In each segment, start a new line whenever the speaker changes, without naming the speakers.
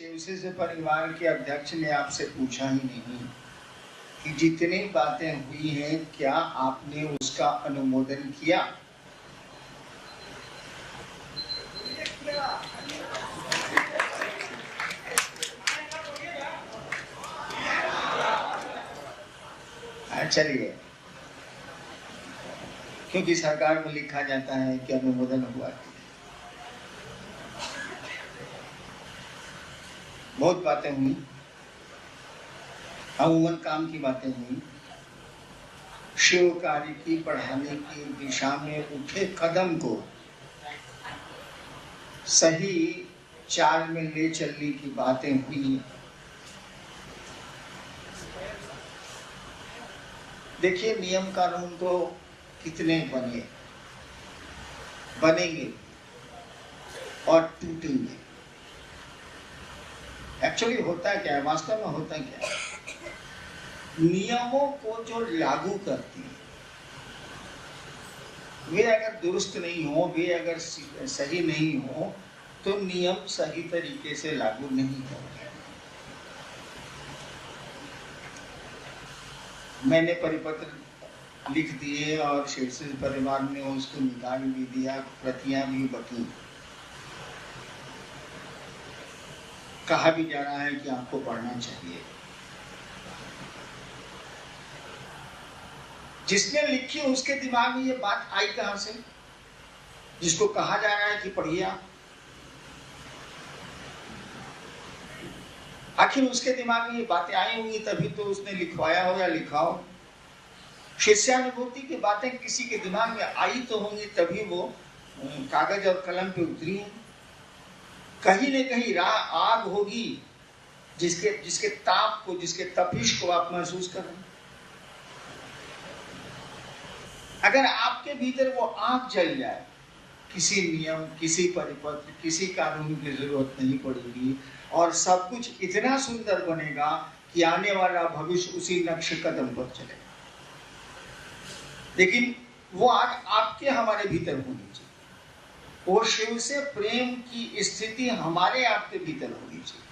शिवसेना परिवार के अध्यक्ष ने आपसे पूछा ही नहीं कि जितनी बातें हुई हैं क्या आपने उसका अनुमोदन किया? चलिए, क्योंकि सरकार में लिखा जाता है कि अनुमोदन हुआ। बहुत बातें हुई, अमूमन काम की बातें हुई। शिव कार्य की बढ़ाने की दिशा में उठे कदम को सही चाल में ले चलने की बातें हुई। देखिए, नियम कानून तो कितने बनेंगे और टूटेंगे। एक्चुअली होता क्या है, वास्तव में होता क्या है, नियमों को जो लागू करती है वे अगर दुरुस्त नहीं हो, वे अगर सही नहीं हो, तो नियम सही तरीके से लागू नहीं होंगे। मैंने परिपत्र लिख दिए और शिवसेना परिवार ने उसको निकाल भी दिया, प्रतियां भी बटी। कहा भी जा रहा है कि आपको पढ़ना चाहिए। जिसने लिखी उसके दिमाग में ये बात आई कहां से, जिसको कहा जा रहा है कि पढ़िए आप? आखिर उसके दिमाग में ये बातें आई होंगी तभी तो उसने लिखवाया हो या लिखा हो। शिष्यानुभूति की बातें किसी के दिमाग में आई तो होंगी तभी वो कागज और कलम पे उतरी है। कहीं न कहीं आग होगी जिसके ताप को, जिसके तपिश को आप महसूस कर रहे हैं। अगर आपके भीतर वो आग जल जाए, किसी नियम, किसी परिपत्र, किसी कानून की जरूरत नहीं पड़ेगी और सब कुछ इतना सुंदर बनेगा कि आने वाला भविष्य उसी नक्श कदम पर चलेगा। लेकिन वो आग आपके हमारे भीतर होनी चाहिए। वो शिव से प्रेम की स्थिति हमारे आपके भीतर होनी चाहिए।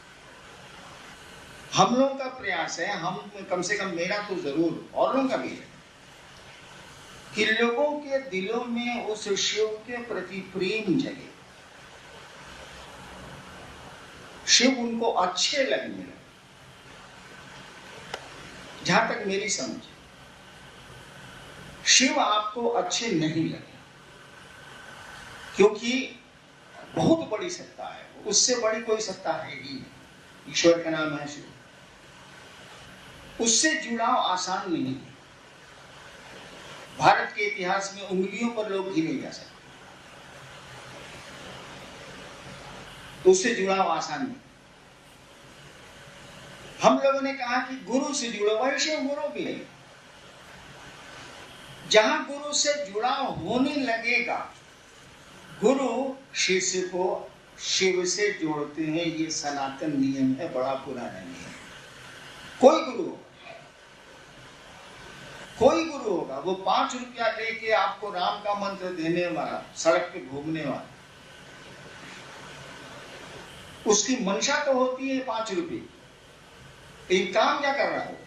हम लोगों का प्रयास है, हम कम से कम, मेरा तो जरूर, और लोगों का भी है, कि लोगों के दिलों में उस शिव के प्रति प्रेम जगे, शिव उनको अच्छे लगने लगे। जहां तक मेरी समझ, शिव आपको अच्छे नहीं लगे क्योंकि बहुत बड़ी सत्ता है, उससे बड़ी कोई सत्ता है ही नहीं। ईश्वर का नाम है शिव। उससे जुड़ाव आसान नहीं है। भारत के इतिहास में उंगलियों पर लोग गिने जा सकते, तो उससे जुड़ाव आसान नहीं। हम लोगों ने कहा कि गुरु से जुड़ो, वही शिव गुरु भी है। जहां गुरु से जुड़ाव होने लगेगा, गुरु शिष्य को शिव से जोड़ते हैं। ये सनातन नियम है, बड़ा पुराना नियम। कोई गुरु होगा, वो 5 रुपया लेके आपको राम का मंत्र देने वाला, सड़क पे घूमने वाला, उसकी मंशा तो होती है 5 रुपये, लेकिन काम क्या कर रहा है?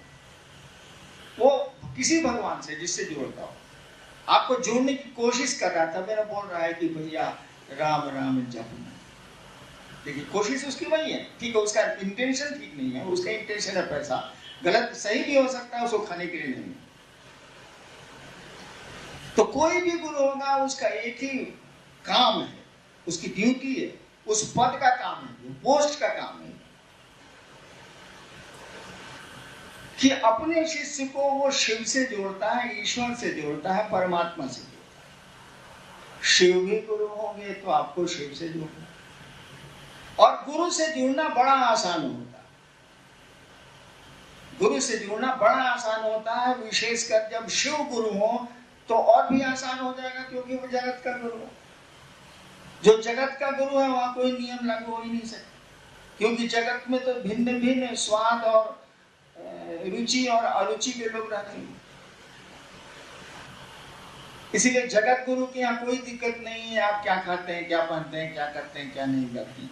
वो किसी भगवान से जिससे जोड़ता हो, आपको जोड़ने की कोशिश कर रहा था। मेरा बोल रहा है कि भैया राम राम जपना, देखिए कोशिश उसकी वही है, ठीक है, उसका इंटेंशन ठीक नहीं है, उसका इंटेंशन है पैसा, गलत सही भी हो सकता है, उसको खाने के लिए नहीं। तो कोई भी गुरु होगा, उसका एक ही काम है, उसकी ड्यूटी है, उस पद का काम है, पोस्ट का काम है कि अपने शिष्य को वो शिव से जोड़ता है, ईश्वर से जोड़ता है, परमात्मा से जोड़ता है। शिव भी गुरु होंगे तो आपको शिव से जोड़ना, और गुरु से जुड़ना बड़ा आसान होता है। गुरु से जुड़ना बड़ा आसान होता है, विशेषकर जब शिव गुरु हो तो और भी आसान हो जाएगा, क्योंकि वो जगत का गुरु है। जो जगत का गुरु है वहां कोई नियम लागू हो ही नहीं सकता, क्योंकि जगत में तो भिन्न भिन्न स्वाद और रुचि और अरुचि के लोग रहते हैं। इसीलिए जगत गुरु के यहाँ कोई दिक्कत नहीं है, आप क्या खाते हैं, क्या पहनते हैं, क्या करते हैं, क्या नहीं करते हैं।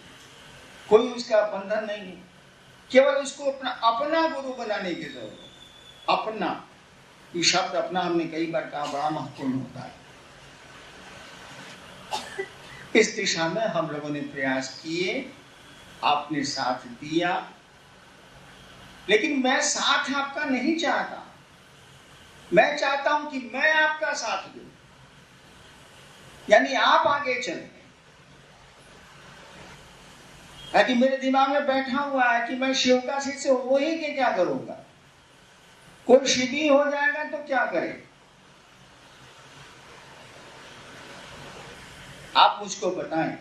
कोई उसका बंधन नहीं है, केवल उसको अपना गुरु बनाने की जरूरत है। अपना, ये शब्द अपना हमने कई बार कहा, बड़ा महत्वपूर्ण होता है। इस दिशा में हम लोगों ने प्रयास किए, आपने साथ दिया, लेकिन मैं साथ आपका नहीं चाहता। मैं चाहता हूं कि मैं आपका साथ दूं, यानी आप आगे चलें। कि मेरे दिमाग में बैठा हुआ है कि मैं शिव का शिष्य हो ही के क्या करूंगा, कोई शिवी हो जाएगा तो क्या करे। आप मुझको बताएं,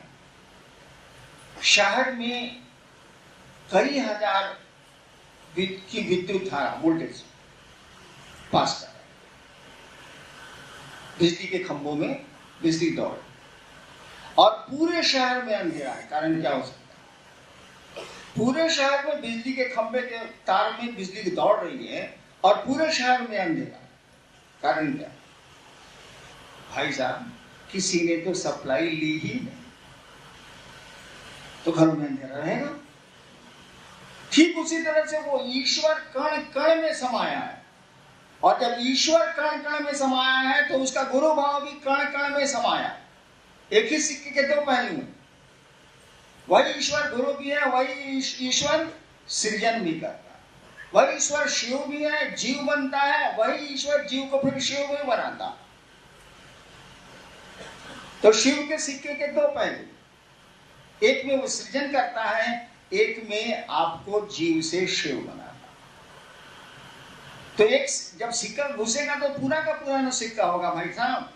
शहर में कई हजार की विद्युत धारा वोल्टेज पास कर रहा है, बिजली के खंभों में बिजली दौड़, और पूरे शहर में अंधेरा है। कारण क्या हो सकता है? पूरे शहर में बिजली के खंभे के तार में बिजली दौड़ रही है और पूरे शहर में अंधेरा। कारण क्या? भाई साहब, किसी ने तो सप्लाई ली ही नहीं, तो घरों में अंधेरा रहेगा। ठीक उसी तरह से वो ईश्वर कण कण में समाया है, और जब ईश्वर कण कण में समाया है तो उसका गुरु भाव भी कण कण में समाया। एक ही सिक्के के दो पहलू हैं। वही ईश्वर गुरु भी है, वही ईश्वर सृजन भी करता है। वही ईश्वर शिव भी है, जीव बनता है, वही ईश्वर जीव को फिर शिव भी बनाता। तो शिव के सिक्के के दो पहलू, एक में वो सृजन करता है, एक में आपको जीव से शिव बनाता। तो एक जब सिक्का घुसेगा तो पूरा का पूरा सिक्का होगा भाई साहब।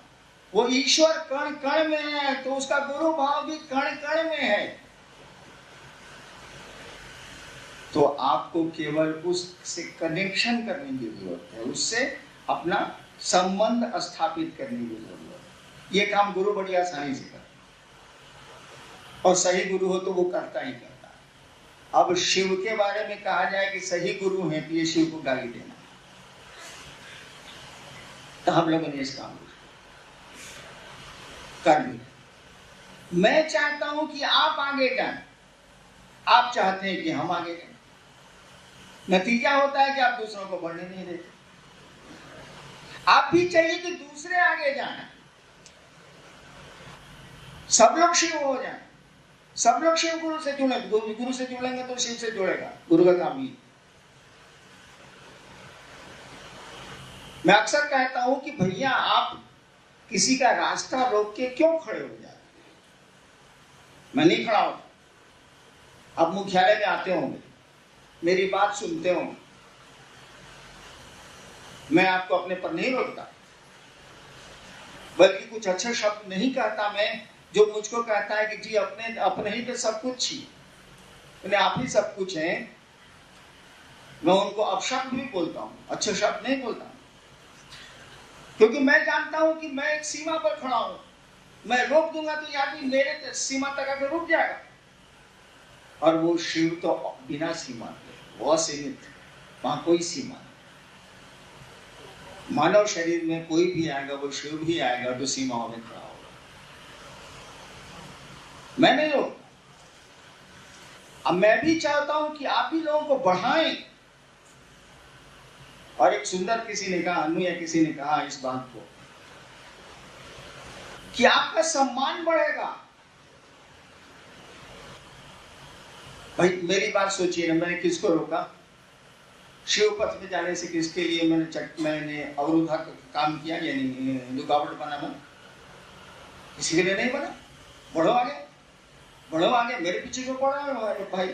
वो ईश्वर कण कण में है, तो उसका गुरु भाव भी कण कण में है। तो आपको केवल उससे कनेक्शन करने की जरूरत है, उससे अपना संबंध स्थापित करने की जरूरत है। ये काम गुरु बड़ी आसानी से करता है, और सही गुरु हो तो वो करता ही करता है। अब शिव के बारे में कहा जाए कि सही गुरु है, तो ये शिव को गाली देना। तो हम लोगों ने इस काम को कर दिया। मैं चाहता हूं कि आप आगे जाएं, आप चाहते हैं कि हम आगे जाएं। नतीजा होता है कि आप दूसरों को बढ़ने नहीं देते। आप भी चाहिए कि दूसरे आगे जाएं, सब लोग शिव हो जाएं, सब लोग शिव गुरु से जुड़े। गुरु से जुड़ेंगे तो शिव से जुड़ेगा, गुरु का काम ही। मैं अक्सर कहता हूं कि भैया, आप किसी का रास्ता रोक के क्यों खड़े हो जाते? मैं नहीं खड़ा होता। आप मुख्यालय में आते होंगे, मेरी बात सुनते होंगे, मैं आपको अपने पर नहीं रोकता, बल्कि कुछ अच्छे शब्द नहीं कहता मैं, जो मुझको कहता है कि जी अपने ही तो सब कुछ ही, आप ही सब कुछ हैं। मैं उनको अपशब्द भी बोलता हूं, अच्छे शब्द नहीं बोलता, क्योंकि मैं जानता हूं कि मैं एक सीमा पर खड़ा हूं। मैं रोक दूंगा तो ये आदमी मेरे सीमा तक आकर रुक जाएगा। और वो शिव तो बिना सीमा के, वो असीमित, वहां कोई सीमा नहीं। मानव शरीर में कोई भी आएगा, वो शिव भी आएगा तो सीमाओं में खड़ा होगा। मैं नहीं रोकता। अब मैं भी चाहता हूं कि आप भी लोगों को बढ़ाएं। और एक सुंदर किसी ने कहा, अनु या किसी ने कहा इस बात को, कि आपका सम्मान बढ़ेगा। भाई मेरी बात सोचिए ना, मैंने किसको रोका? शिव पथ में जाने से किसके लिए मैंने अवरोध काम किया, यानी रुकावट बना? मैं किसी के लिए नहीं बना। बढ़ो आगे, बढ़ो आगे, मेरे पीछे क्यों पड़ा है भाई?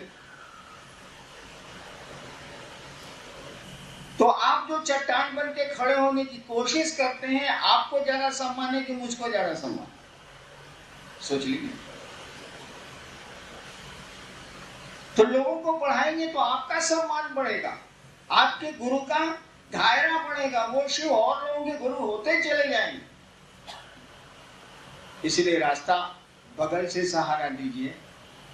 तो आप जो चट्टान बन के खड़े होने की कोशिश करते हैं, आपको ज्यादा सम्मान है कि मुझको ज्यादा सम्मान? सोच लीजिए। तो लोगों को बढ़ाएंगे तो आपका सम्मान बढ़ेगा, आपके गुरु का दायरा बढ़ेगा, वो शिव और लोगों के गुरु होते चले जाएंगे। इसलिए रास्ता बगल से सहारा दीजिए।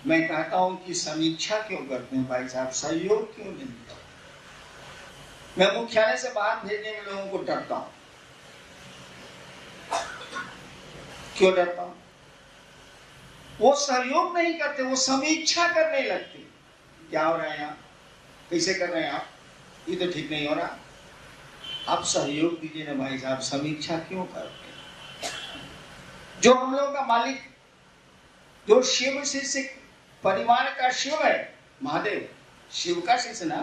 मैं कहता हूं कि समीक्षा क्यों करते हैं भाई साहब, सहयोग क्यों नहीं करते? मैं मुख्यालय से बाहर भेजने में लोगों को डरता हूं। क्यों डरता हूं? वो सहयोग नहीं करते, वो समीक्षा करने लगते। क्या हो रहा है यहाँ, कैसे कर रहे हैं आप, ये तो ठीक नहीं हो रहा। आप सहयोग दीजिए ना भाई साहब, समीक्षा क्यों करते? जो हम लोग का मालिक, जो शिव शिष्य परिवार का शिव है, महादेव शिव का शिष्य ना,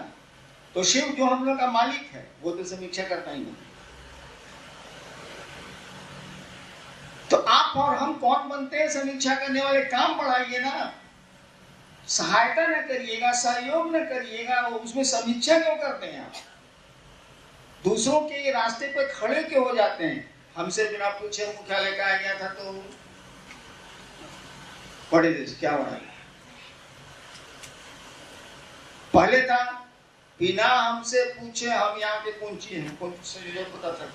तो शिव जो हम लोग का मालिक है वो तो समीक्षा करता ही नहीं। तो आप और हम कौन बनते हैं समीक्षा करने वाले? काम बढ़ाइए ना, सहायता न करिएगा, सहयोग न करिएगा, उसमें समीक्षा क्यों करते हैं आप? दूसरों के रास्ते पे खड़े क्यों हो जाते हैं? हमसे बिना पूछे मुख्यालय का आ गया था तो बड़े देश क्या हो रहा है? पहले था बिना हमसे पूछे हम यहाँ के कौन चीज है, कौन से पता था,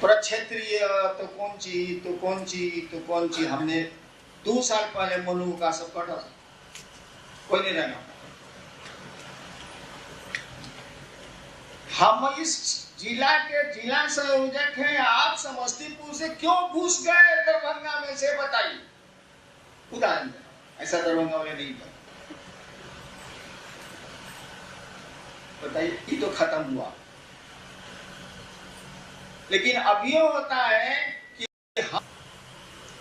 प्रक्षेत्रीय तो कौन चीज तो कौन चीज तो कौन चीज। हमने 2 साल पहले मनु का सब कटा था, कोई नहीं रहना। हम इस जिला के जिला संयोजक हैं, आप समस्तीपुर से क्यों घुस गए दरभंगा में से बताइए? उदाहरण ऐसा दरभंगा वाले नहीं था, बताइए, ये तो खत्म हुआ। लेकिन अब ये होता है कि हम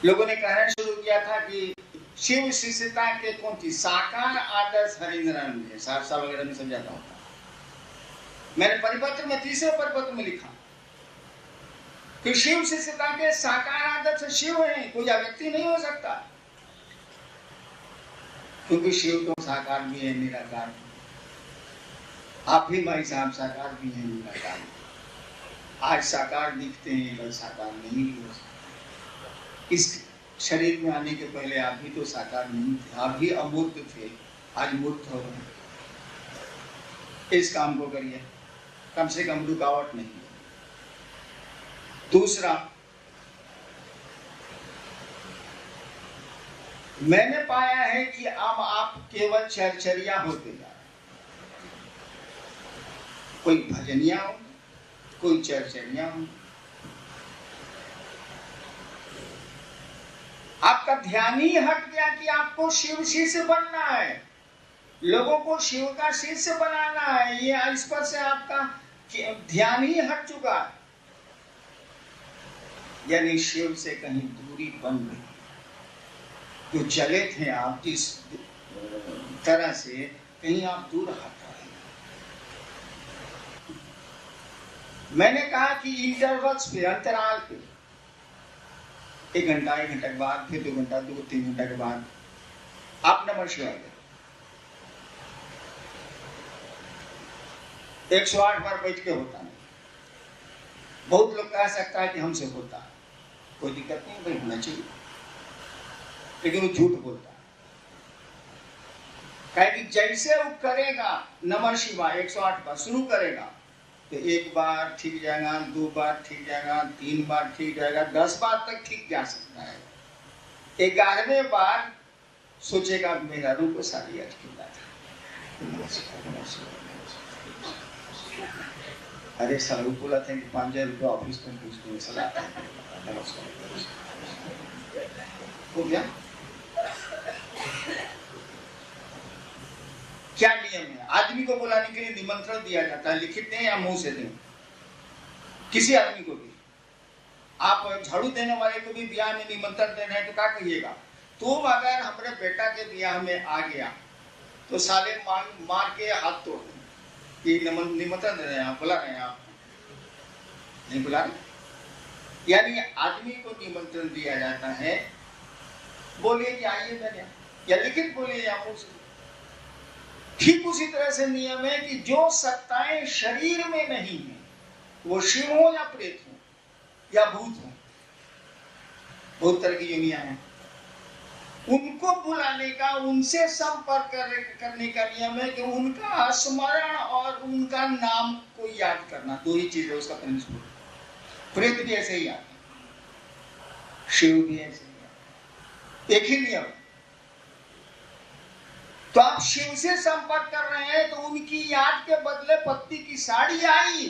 लोगों ने कहना शुरू किया था कि शिव शिष्यता के कौन थी साकार आदर्श हरिंद्रानंद है, 60 साल वगैरह में समझाता हूँ। मैंने परिपत्र में, तीसरे परिपत्र में लिखा कि शिव शिष्यता के साकार आदर्श शिव है, कोई व्यक्ति नहीं हो सकता, क्योंकि शिव तो साकार भी है, निराकार। आप भी भाई साहब साकार भी हैं, निराकार। आज साकार दिखते हैं, कल साकार नहीं भी हो सकते। इस शरीर में आने के पहले आप भी तो साकार नहीं थे, आप भी अमूर्त थे, आज मूर्त हो रहे हैं। इस काम को करिए, कम से कम रुकावट नहीं। दूसरा, मैंने पाया है कि अब आप केवल चरचरिया होते जा रहे, कोई भजनिया हो, कोई चरचरिया हो। आपका ध्यान ही हट गया कि आपको शिव शिष्य बनना है, लोगों को शिव का शिष्य बनाना है। ये इस पर से आपका ध्यान ही हट चुका है, यानी शिव से कहीं दूरी बन गई। जो चले थे आप जिस तरह से, कहीं आप दूर हट रहे हैं। मैंने कहा कि इंटरवल्स पे, अंतराल पे, 1 घंटा 1 घंटे के बाद, फिर 2 घंटा 2-3 घंटा के बाद आप नमः शिवाय 108 बार बैठ के होता नहीं। बहुत लोग कह सकता है कि हमसे होता है, कोई दिक्कत नहीं भाई, होना चाहिए, लेकिन वो झूठ बोलता है। कहे कि जैसे वो करेगा नमः शिवाय 108 बार शुरू करेगा तो 1 बार ठीक जाएगा, 2 बार ठीक जाएगा, 3 बार ठीक जाएगा, 10 बार तक ठीक जा सकता है। 11वें बार सोचेगा मेरा रूप सारी अटकेगा था। अरे सारू बोला था कि 5000 रुपये ऑफिस में पूछते सलाह हो गया। क्या नियम है? आदमी को बुलाने के लिए निमंत्रण दिया जाता है, लिखित दें या मुंह से दें, किसी आदमी को भी। आप झाड़ू देने वाले को भी ब्याह में निमंत्रण दे रहे हैं तो क्या कहिएगा? तुम अगर हमारे बेटा के ब्याह में आ गया तो साले मार के हाथ तोड़ दें, निमंत्रण दे रहे हैं आप, बुला रहे हैं आप, नहीं बुला रहे। यानी आदमी को निमंत्रण दिया जाता है, बोलिए कि आइए मैंने, या लिखित बोलिए या मुंह से। ठीक उसी तरह से नियम है कि जो सत्ताएं शरीर में नहीं है, वो शिव हो या प्रेत हो या भूत हो, बहुत तरह की योनियां हैं, उनको बुलाने का, उनसे संपर्क करने का नियम है कि उनका स्मरण और उनका नाम को याद करना। 2 ही चीज है उसका प्रिंसिपल। प्रेत भी ऐसे ही आते, शिव भी ऐसे ही आते, एक ही नियम। तो आप शिव से संपर्क कर रहे हैं तो उनकी याद के बदले पत्ती की साड़ी आई,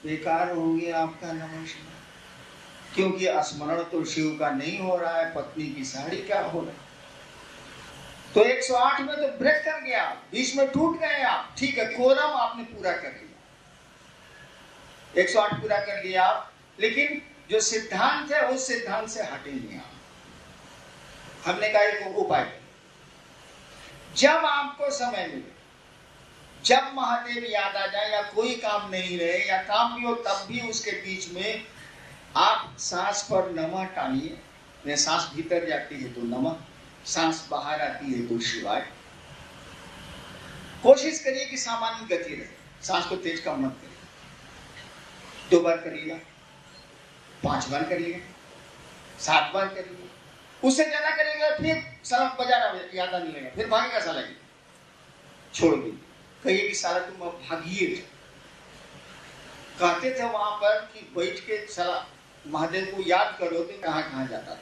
बेकार हो गया आपका नमः शिवाय। क्योंकि स्मरण तो शिव का नहीं हो रहा है, पत्नी की साड़ी क्या हो रहा है। तो 108 में तो ब्रेक कर गया, बीच में टूट गए आप, ठीक है, कोरम आपने पूरा कर लिया, 108 पूरा कर लिया आप, लेकिन जो सिद्धांत है उस सिद्धांत से हटे नहीं आप। हमने कहा एक उपाय, जब आपको समय मिले, जब महादेव याद आ जाए या कोई काम नहीं रहे या काम भी हो, तब भी उसके बीच में आप सांस पर नमः टानिए। सांस भीतर जाती है तो नमः, सांस बाहर आती है तो शिवाय। कोशिश करिए कि सामान्य गति रहे, सांस को तेज कम मत करिए। 2 बार करिएगा, 5 बार करिएगा, 7 बार करिएगा, उससे ज्यादा करिएगा फिर साला बजा रहा याद आने लगेगा, फिर भागेगा साला, छोड़ दीजिए, कहिए कि साला तुम अब भागिए। कहते थे वहां पर कि बैठ के साला महादेव को याद करो तो कहां कहां जाता था,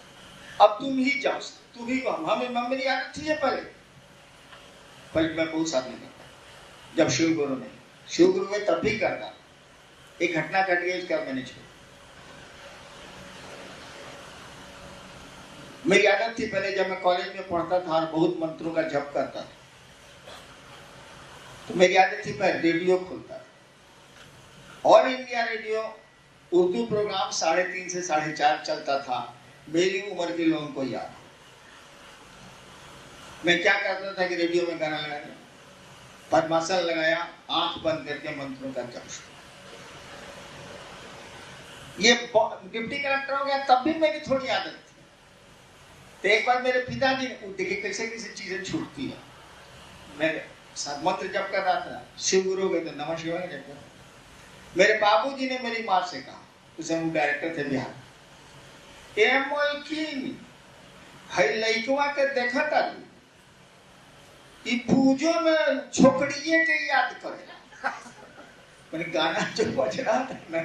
अब तुम ही जाओ, तुम ही हमें मेरी आदत थी है पहले मैं बहुत साथ नहीं करता, जब शिव गुरु में तब भी करता। एक घटना घट गई, इसका मैंने छोड़, मेरी आदत थी पहले जब मैं कॉलेज में पढ़ता था और बहुत मंत्रों का जप करता था, तो मेरी आदत थी मैं रेडियो खोलता था। All India Radio Urdu programme 3:30 से 4:30 चलता था, मेरी उम्र के लोगों को याद। मैं क्या करता था कि रेडियो में गाना लगा दिया, पद्मासन लगाया, आंख बंद करके मंत्रों का जप। ये डिप्टी कलेक्टर हो गया तब भी मेरी थोड़ी आदत थी। तो एक बार मेरे पिताजी ने देखिए कैसे कैसे चीजें छूटती है, मैं मंत्र जप कर रहा था, शिव गुरु गए तो नमः शिवाय जप कर। मेरे बाबूजी ने मेरी माँ से कहा, उसे वो डायरेक्टर थे बिहार, लइकवा के देखा था पूजो में छोकड़िए के याद करे। मैंने गाना जो बज रहा था ना,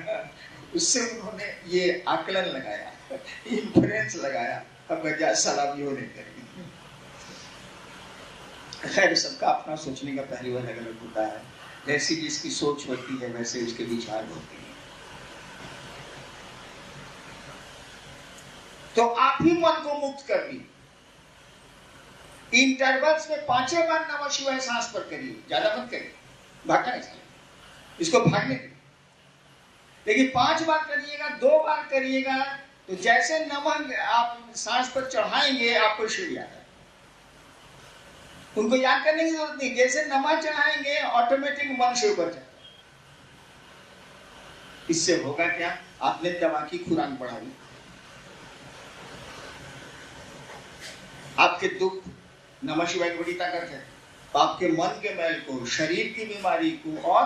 उससे उन्होंने ये आकलन लगाया, इंफ्रेंस लगाया, अब गजा सलामी होने करेगी। खैर सबका अपना सोचने का पहली बार अलग होता है, जैसी जिसकी सोच होती है वैसे उसके विचार होते हैं। तो आप ही मन को मुक्त कर दी, इंटरवल्स में 5 बार नमः शिवाय सांस पर करिए, ज्यादा मत करिए, भागना नहीं चाहिए, इसको भागने दीजिए। लेकिन 5 बार करिएगा, 2 बार करिएगा, तो जैसे नमः आप सांस पर चढ़ाएंगे आपको शिव याद है, उनको याद करने की जरूरत नहीं, जैसे नमः चढ़ाएंगे ऑटोमेटिक मन शिव पर जाएगा। इससे होगा क्या, आपने दवा की खुराक बढ़ाई, आपके दुख नमः शिवाय की बड़ी ताकत है, आपके मन के मैल को, शरीर की बीमारी को और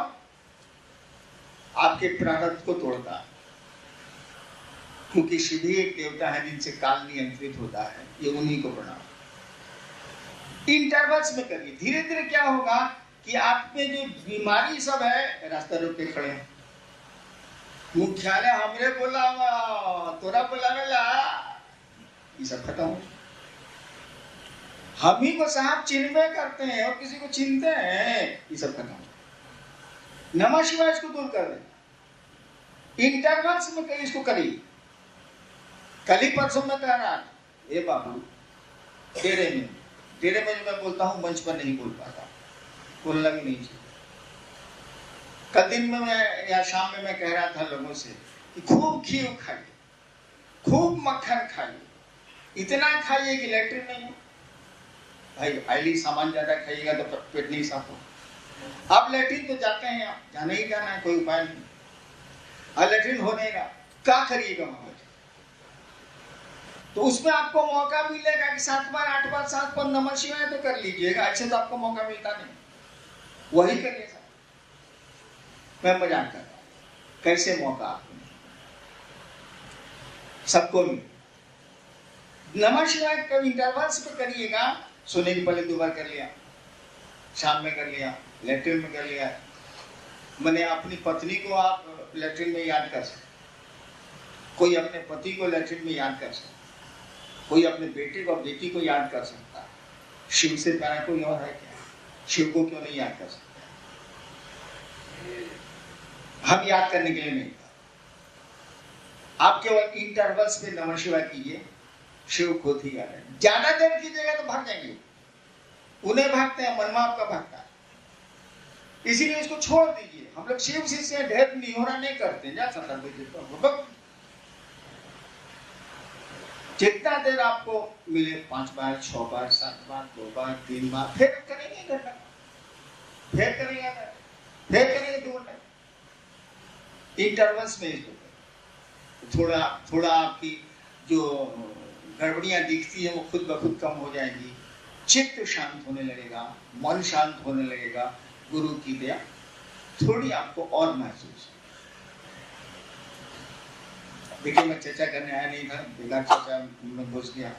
आपके प्रारब्ध को तोड़ता है, क्योंकि शिव ही एक देवता है जिनसे काल नियंत्रित होता है, ये उन्हीं को प्रणाम। इंटरवल्स में करिए, धीरे धीरे क्या होगा कि आप में जो बीमारी सब है, रास्ता रोक के खड़े हैं, मुख्यालय हमरे बोला तोरा बोलावेला, ये सब खत्म हो। हम ही को साहब चिन्हवे करते हैं और किसी को चिन्हते हैं, ये सब खत्म हो। नमः शिवाय इसको दूर कर दे, इंटरवल्स में कहीं इसको करिए। कल ही परसों में कह रहा था, ए बाबू डेरे में जो मैं बोलता हूँ मंच पर नहीं बोल पाता, बोलना भी नहीं चाहिए। कल दिन में मैं या शाम में मैं कह रहा था लोगों से कि खूब घी खाइए, खूब मक्खन खाइए, इतना खाइए कि लेटरिन नहीं हो। भाई ऑयली सामान ज्यादा खाइएगा तो पेट नहीं साफ हो। अब लेटरिन तो जाते हैं, आप जाना ही जाना है, कोई उपाय नहीं। अब लेटरिन होने का क्या करिएगा वहां, तो उसमें आपको मौका मिलेगा कि 7 बार 8 बार 7 बार नमः शिवाय तो कर लीजिएगा, ऐसे तो आपको मौका मिलता नहीं, वही करिए। मैं मजाक कर रहा हूं, कैसे मौका आपको सबको मिले। नमः शिवाय कभी इंटरवल्स पे करिएगा, सोने के पहले 2 बार कर लिया, शाम में कर लिया, लेटरिन में कर लिया। मैंने अपनी पत्नी को आप लेटरिन में याद कर सकते, कोई अपने पति को लेटरिन में याद कर सकता, कोई अपने बेटे को बेटी को याद कर सकता है। शिव से प्यारा कोई और है क्या? शिव को क्यों नहीं याद कर सकता? हम याद करने के लिए नहीं, आप केवल इंटरवल्स पे नमः शिवाय कीजिए, शिव खुद ही आ रहे हैं। ज्यादा देर कीजिएगा तो भाग जाएंगे, उन्हें भागते हैं, मनवा आपका भागता है, इसीलिए इसको छोड़ दीजिए। हम लोग शिव से ढेर निहोरा नहीं करते, जा सकता जितना देर आपको मिले 5 बार 6 बार 7 बार 2 बार 3 बार, फिर करेंगे घंटा, फिर करेंगे 2 घंटा, इंटरवल्स में इसको थोड़ा आपकी जो गड़बड़ियां दिखती है वो खुद ब खुद कम हो जाएंगी, चित्त शांत होने लगेगा, मन शांत होने लगेगा, गुरु की दया थोड़ी आपको और महसूस। देखिए मैं चर्चा करने आया नहीं था, बेकार चर्चा में घुस गया।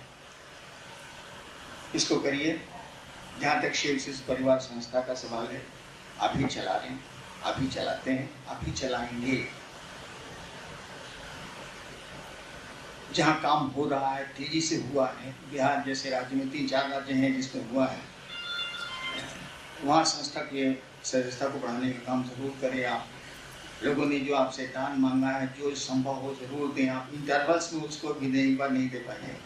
इसको करिए। जहां तक शिव शिष्य परिवार संस्था का सवाल है, आप ही चला रहे हैं, आप ही चलाते हैं, आप ही चलाएंगे। जहां काम हो रहा है, तेजी से हुआ है, बिहार जैसे राज्य में 3-4 राज्य हैं जिसमें हुआ है, वहां संस्था के सदस्यता को बढ़ाने का काम जरूर करें। आप लोगों ने जो आपसे दान मांगा है, जो संभव हो जरूर दें। आप इंटरवल्स में उसको भी नहीं दे पाए,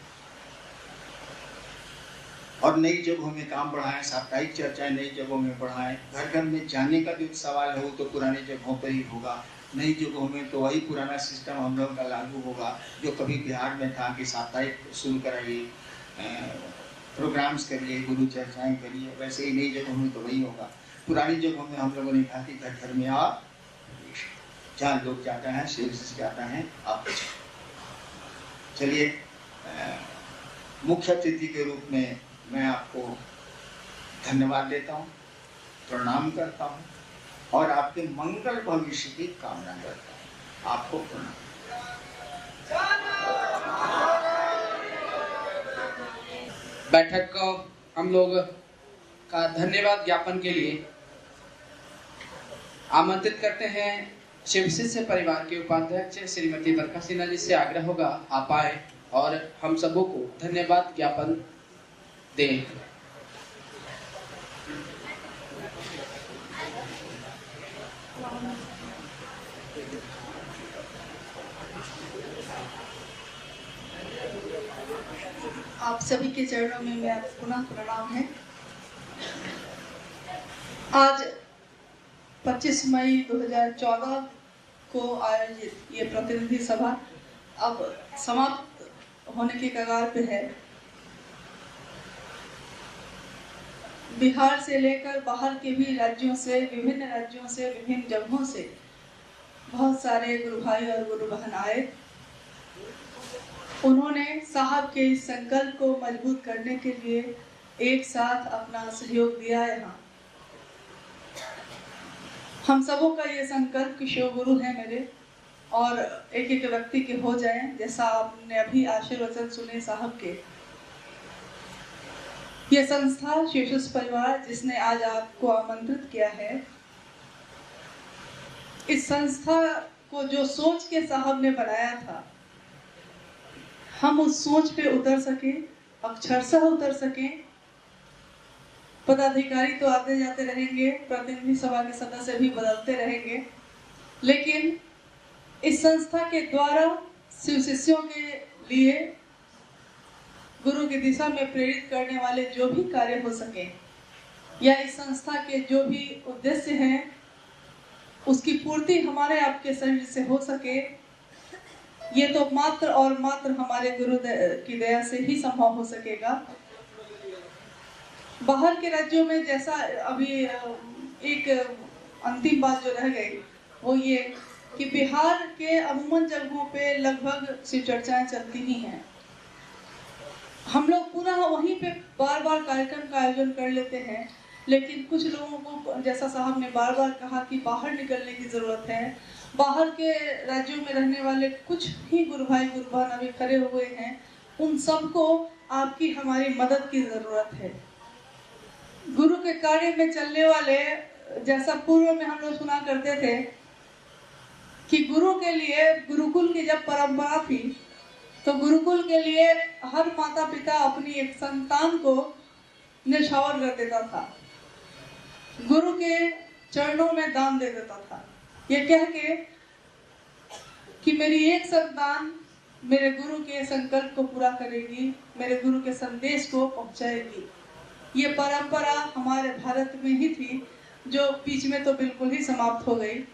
और नई जगहों में काम बढ़ाएं, साप्ताहिक चर्चाएं नई जगहों में बढ़ाएं। घर घर में जाने का जो सवाल है वो तो पुरानी जगहों पर ही होगा, नई जगहों में तो वही पुराना सिस्टम हम लोग का लागू होगा जो कभी बिहार में था कि साप्ताहिक शुरू कराइए, प्रोग्राम्स करिए, गुरु चर्चाएं करिए, वैसे ही नई जगहों में तो वही होगा। पुरानी जगहों में हम लोगों ने कहा कि घर घर में आप, जहाँ लोग जाता है, सेल्स जाता है, आप चलिए। मुख्य अतिथि के रूप में मैं आपको धन्यवाद देता हूँ, प्रणाम करता हूँ और आपके मंगल भविष्य की कामना करता हूँ। आपको प्रणाम।
बैठक को हम लोग का धन्यवाद ज्ञापन के लिए आमंत्रित करते हैं शिव शिष्य परिवार के उपाध्यक्ष श्रीमती बरखा सिन्हा जी से आग्रह होगा आप आए और हम सबों को धन्यवाद ज्ञापन दें।
आप सभी के चरणों में मेरा पुनः प्रणाम है। आज 25 मई 2014 को आयोजित ये प्रतिनिधि सभा अब समाप्त होने के कगार पे है। बिहार से लेकर बाहर के भी राज्यों से, विभिन्न राज्यों से, विभिन्न जगहों से बहुत सारे गुरु भाई और गुरु बहन आए। उन्होंने साहब के इस संकल्प को मजबूत करने के लिए एक साथ अपना सहयोग दिया। यहाँ हम सबों का ये संकल्प कि शिव गुरु है मेरे और एक एक व्यक्ति के हो जाएं, जैसा आपने अभी आशीर्वचन सुने साहब के। ये संस्था शिव शिष्य परिवार जिसने आज आपको आमंत्रित किया है, इस संस्था को जो सोच के साहब ने बनाया था, हम उस सोच पे उतर सके, अक्षरशः उतर सके। पदाधिकारी तो आते जाते रहेंगे, प्रतिनिधि सभा के सदस्य भी बदलते रहेंगे, लेकिन इस संस्था के द्वारा शिव शिष्यों के लिए गुरु की दिशा में प्रेरित करने वाले जो भी कार्य हो सके या इस संस्था के जो भी उद्देश्य हैं उसकी पूर्ति हमारे आपके शरीर से हो सके, ये तो मात्र और मात्र हमारे गुरु की दया से ही संभव हो सकेगा। बाहर के राज्यों में जैसा अभी एक अंतिम बात जो रह गई वो ये कि बिहार के अमूमन जगहों पे लगभग शिव चर्चाएं चलती ही हैं। हम लोग पुनः वहीं पे बार बार कार्यक्रम का आयोजन कर लेते हैं, लेकिन कुछ लोगों को, जैसा साहब ने बार बार कहा, कि बाहर निकलने की जरूरत है। बाहर के राज्यों में रहने वाले कुछ ही गुरु भाई गुरु बहन अभी खड़े हुए हैं, उन सबको आपकी हमारी मदद की जरूरत है। गुरु के कार्य में चलने वाले, जैसा पूर्व में हम लोग सुना करते थे कि गुरु के लिए गुरुकुल की जब परंपरा थी तो गुरुकुल के लिए हर माता पिता अपनी एक संतान को न्यौछावर कर देता था, गुरु के चरणों में दान दे देता था, ये कह के कि मेरी एक संतान मेरे गुरु के संकल्प को पूरा करेगी, मेरे गुरु के संदेश को पहुंचाएगी। ये परंपरा हमारे भारत में ही थी, जो बीच में तो बिल्कुल ही समाप्त हो गई।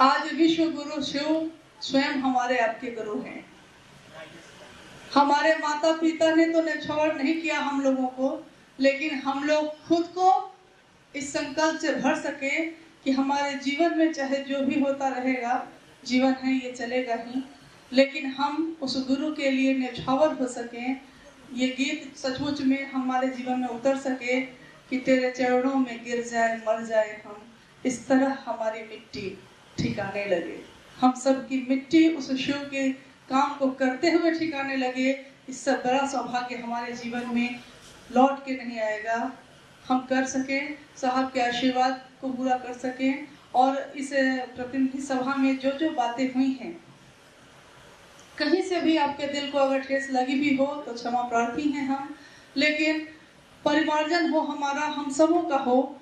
आज विश्व गुरु शिव स्वयं हमारे आपके गुरु हैं। हमारे माता पिता ने तो न्यौछावर नहीं किया हम लोगों को, लेकिन हम लोग खुद को इस संकल्प से भर सके कि हमारे जीवन में चाहे जो भी होता रहेगा, जीवन है ये चलेगा ही, लेकिन हम उस गुरु के लिए न्यौछावर हो सकें। ये गीत सचमुच में हमारे जीवन में उतर सके कि तेरे चरणों में गिर जाए मर जाए हम, इस तरह हमारी मिट्टी ठिकाने लगे। हम सब की मिट्टी उस शिव के काम को करते हुए ठिकाने लगे। इससे बड़ा सौभाग्य हमारे जीवन में लौट के नहीं आएगा। हम कर सकें, साहब के आशीर्वाद को पूरा कर सकें, और इस प्रतिनिधि सभा में जो जो बातें हुई हैं, कहीं से भी आपके दिल को अगर ठेस लगी भी हो तो क्षमा प्रार्थी हैं हम, लेकिन परिमार्जन हो हमारा, हम सबों का हो।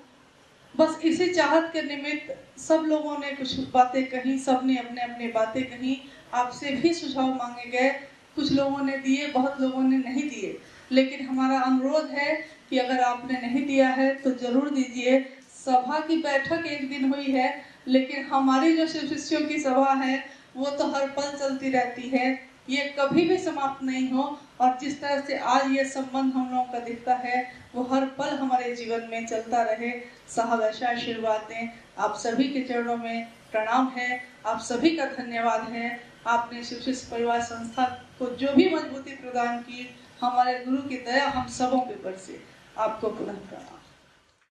बस इसी चाहत के निमित्त सब लोगों ने कुछ बातें कही, सबने अपने अपने बातें कही। आपसे भी सुझाव मांगे गए, कुछ लोगों ने दिए, बहुत लोगों ने नहीं दिए, लेकिन हमारा अनुरोध है कि अगर आपने नहीं दिया है तो जरूर दीजिए। सभा की बैठक एक दिन हुई है, लेकिन हमारी जो शिव शिष्यों की सभा है वो तो हर पल चलती रहती है, ये कभी भी समाप्त नहीं हो। और जिस तरह से आज ये संबंध हम लोगों का दिखता है वो हर पल हमारे जीवन में चलता रहे। साहब ऐसा आशीर्वाद दें। आप सभी के चरणों में प्रणाम है, आप सभी का धन्यवाद है। आपने शिव शिष्य परिवार संस्था को जो भी मजबूती प्रदान की, हमारे गुरु की दया हम सबों पे बरसे। आपको पुनः प्रणाम।